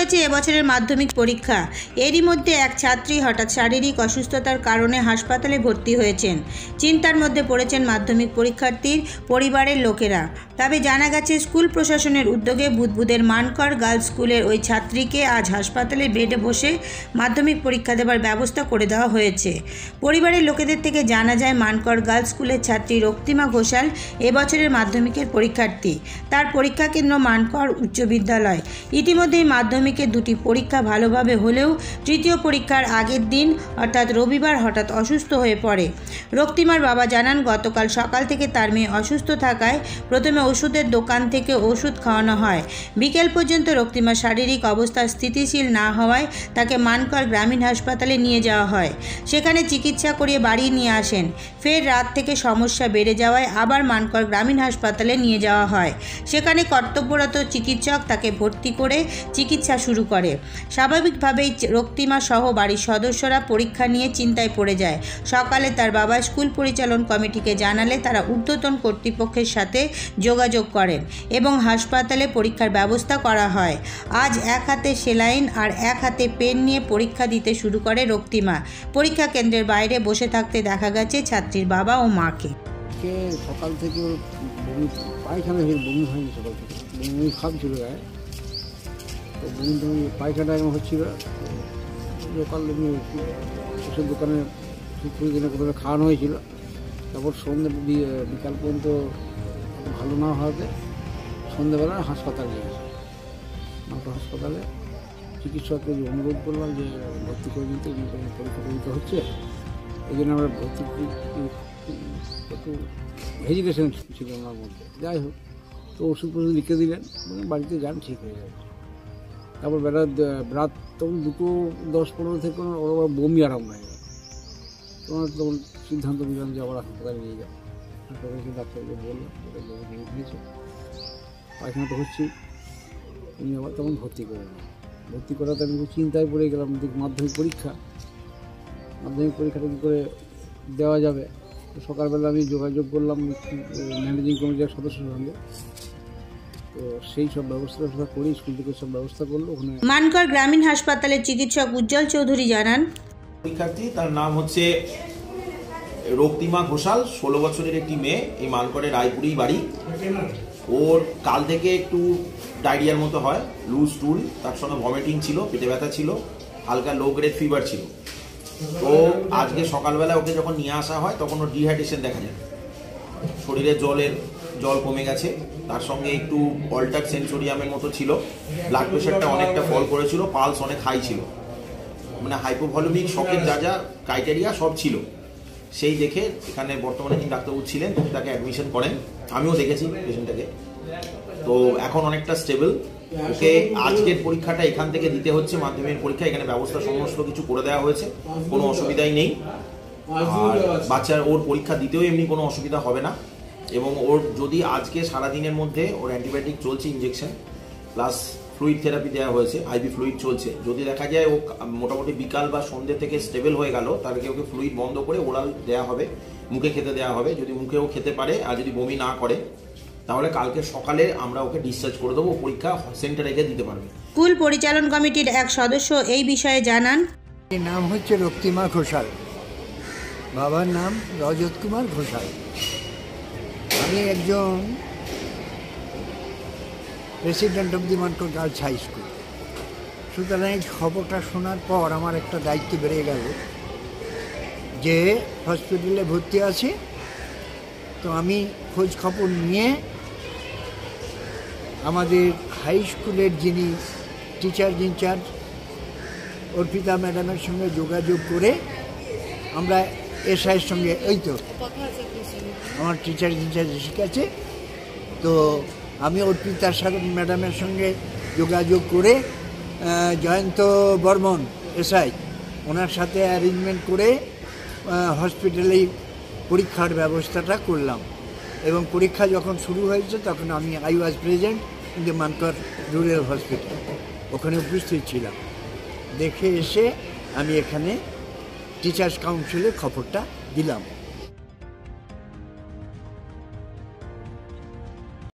হয়েছে এবছরের মাধ্যমিক পরীক্ষা। এরই মধ্যে এক ছাত্রী হঠাৎ শারীরিক অসুস্থতার কারণে হাসপাতালে ভর্তি হয়েছেন। চিন্তার মধ্যে পড়েছেন মাধ্যমিক পরীক্ষার্থীর পরিবারের লোকেরা। তবে জানা গেছে স্কুল প্রশাসনের উদ্যোগে বুদবুদের মানকর গার্লস স্কুলের ওই ছাত্রীকে আজ হাসপাতালে বেডে বসে মাধ্যমিক পরীক্ষা দেওয়ার ব্যবস্থা করে দেওয়া হয়েছে। পরিবারের লোকেদের থেকে জানা যায় মানকর গার্লস স্কুলের ছাত্রী রক্তিমা ঘোষাল এবছরের মাধ্যমিকের পরীক্ষার্থী। তার পরীক্ষা কেন্দ্র মানকর উচ্চ বিদ্যালয়। ইতিমধ্যেই মাধ্যমিকের দুটি পরীক্ষা ভালোভাবে হলেও তৃতীয় পরীক্ষার আগের দিন অর্থাৎ রবিবার হঠাৎ অসুস্থ হয়ে পড়ে। রক্তিমার বাবা জানান, গতকাল সকাল থেকে তার মেয়ে অসুস্থ থাকায় প্রথমে ওষুধের দোকান থেকে ওষুধ খাওয়ানো হয়। বিকেল পর্যন্ত রক্তিমার শারীরিক অবস্থা স্থিতিশীল না হওয়ায় তাকে মানকর গ্রামীণ হাসপাতালে নিয়ে যাওয়া হয়। সেখানে চিকিৎসা করিয়ে বাড়ি নিয়ে আসেন। ফের রাত থেকে সমস্যা বেড়ে যাওয়ায় আবার মানকর গ্রামীণ হাসপাতালে নিয়ে যাওয়া হয়। সেখানে কর্তব্যরত চিকিৎসক তাকে ভর্তি করে চিকিৎসা শুরু করে। স্বাভাবিকভাবেই রক্তিমা সহ বাড়ির সদস্যরা পরীক্ষা নিয়ে চিন্তায় পড়ে যায়। সকালে তার বাবা স্কুল পরিচালন কমিটিকে জানালে তারা ঊর্ধ্বতন কর্তৃপক্ষের সাথে যোগাযোগ করেন এবং হাসপাতালে পরীক্ষার ব্যবস্থা করা হয়। আজ এক হাতে সেলাইন আর এক হাতে পেন নিয়ে পরীক্ষা দিতে শুরু করে রক্তিমা। পরীক্ষা কেন্দ্রের বাইরে বসে থাকতে দেখা গেছে ছাত্রীর বাবা ও মাকে। সকাল থেকে পায়খানা বমি হয়নি, সকাল থেকে বমি খাপ ছিল গায়ে, তো বমি পায়খানা এমন হচ্ছিল। লোকাল ওষুধ দোকানে দিনে কোথাও খাওয়ানো হয়েছিল। তারপর সন্ধ্যে বিকাল পর্যন্ত ভালো না হওয়াতে সন্ধ্যেবেলা হাসপাতালে নিয়ে আসে। হাসপাতালে চিকিৎসককে অনুরোধ করলাম যে ভর্তি করে দিতে, পরীক্ষা টরীক্ষা হচ্ছে, এই জন্য আমরা ভর্তি একটু হেজিটেশন ছিল আমার মধ্যে। যাই হোক, তো ওষুধ ফষুধ লিখে দিলেন, বাড়িতে যান ঠিক হয়ে যাবে। তারপর রাত তখন 2:10-15 থেকে ওর বমি আরম্ভ হয়ে গেল। তোমার তখন সিদ্ধান্ত নিলাম যে আবার হাসপাতালে নিয়ে যাও। হাসপাতালে ডাক্তারকে বললাম এটা বমি হয়েছে, পায়খানা তো হচ্ছেই, উনি আবার তখন ভর্তি করে নেন। ভর্তি করাতে আমি চিন্তায় পড়ে গেলাম। মাধ্যমিক পরীক্ষাটা কী করে দেওয়া যাবে। সকালবেলা আমি যোগাযোগ করলাম ম্যানেজিং কমিটির সদস্যের সঙ্গে, তো সেই সব ব্যবস্থা করি, স্কুল থেকে সব ব্যবস্থা করলো। ওখানে মানকর গ্রামীণ হাসপাতালের চিকিৎসক উজ্জ্বল চৌধুরী জানান, পরীক্ষার্থী তার নাম হচ্ছে রক্তিমা ঘোষাল, 16 বছরের একটি মেয়ে, এই মানকরের রায়পুরেই বাড়ি। ওর কাল থেকে একটু ডায়রিয়ার মতো হয়, লুজ টুল, তার সঙ্গে ভমিটিং ছিল, পেটে ব্যথা ছিল, হালকা লো গ্রেড ফিভার ছিল। তো আজকে সকালবেলা ওকে যখন নিয়ে আসা হয় তখন ওর ডিহাইড্রেশন দেখা যায়, শরীরে জল কমে গেছে, তার সঙ্গে একটু অল্টার সেন্সোরিয়ামের মতো ছিল, ব্লাড প্রেশারটা অনেকটা ফল করেছিল, পালস অনেক হাই ছিল, মানে হাইপোভলিমিক শকের যা ক্রাইটেরিয়া সব ছিল। সেই দেখে এখানে বর্তমানে যিনি ডাক্তারবাবু ছিলেন তাকে অ্যাডমিশন করেন, আমিও দেখেছি পেশেন্টটাকে। তো এখন অনেকটা স্টেবল। ওকে আজকের পরীক্ষাটা এখান থেকে দিতে হচ্ছে, মাধ্যমিক পরীক্ষা। এখানে ব্যবস্থা সমস্ত কিছু করে দেওয়া হয়েছে, কোনো অসুবিধাই নেই। আর বাচ্চার ওর পরীক্ষা দিতেও এমনি কোনো অসুবিধা হবে না। এবং ওর যদি আজকে সারাদিনের মধ্যে ওর অ্যান্টিবায়োটিক চলছে, ইঞ্জেকশন প্লাস ফ্লুইড থেরাপি দেওয়া হয়েছে, আইভি ফ্লুইড চলছে। যদি দেখা যায় ও মোটামুটি বিকাল বা সন্ধ্যে থেকে স্টেবল হয়ে গেল, তাহলে ওকে ফ্লুইড বন্ধ করে ওরাল দেওয়া হবে, মুখে খেতে দেওয়া হবে। যদি মুখেও খেতে পারে আর যদি বমি না করে, তাহলে কালকে সকালে আমরা ওকে ডিসচার্জ করে দেবো, পরীক্ষা সেন্টারে গিয়ে দিতে পারবে। স্কুল পরিচালন কমিটির এক সদস্য এই বিষয়ে জানান, নাম হচ্ছে রক্তিমা ঘোষাল, বাবার নাম রজত কুমার ঘোষাল। আমি একজন president of the Mankar girls high school. সুতরাং এই খবরটা শোনার পর আমার একটা দায়িত্ব বেড়ে গেল যে হসপিটালে ভর্তি আছে। তো আমি খোঁজ খবর নিয়ে আমাদের হাই স্কুলের যিনি টিচার ইনচার্জ অর্পিতা ম্যাডামের সঙ্গে যোগাযোগ করে আমরা এসআইয়ের সঙ্গে, ওই তো আমার টিচার ইনচার্জ শিখেছে, তো আমি অর্পিতার সাথে ম্যাডামের সঙ্গে যোগাযোগ করে জয়ন্ত বর্মন এসআই ওনার সাথে অ্যারেঞ্জমেন্ট করে হসপিটালেই পরীক্ষার ব্যবস্থাটা করলাম। এবং পরীক্ষা যখন শুরু হয়েছে তখন I was present in the Mankar rural hospital, ওখানে উপস্থিত ছিলাম। দেখে এসে আমি এখানে টিচার্স কাউন্সিলে খবরটা দিলাম।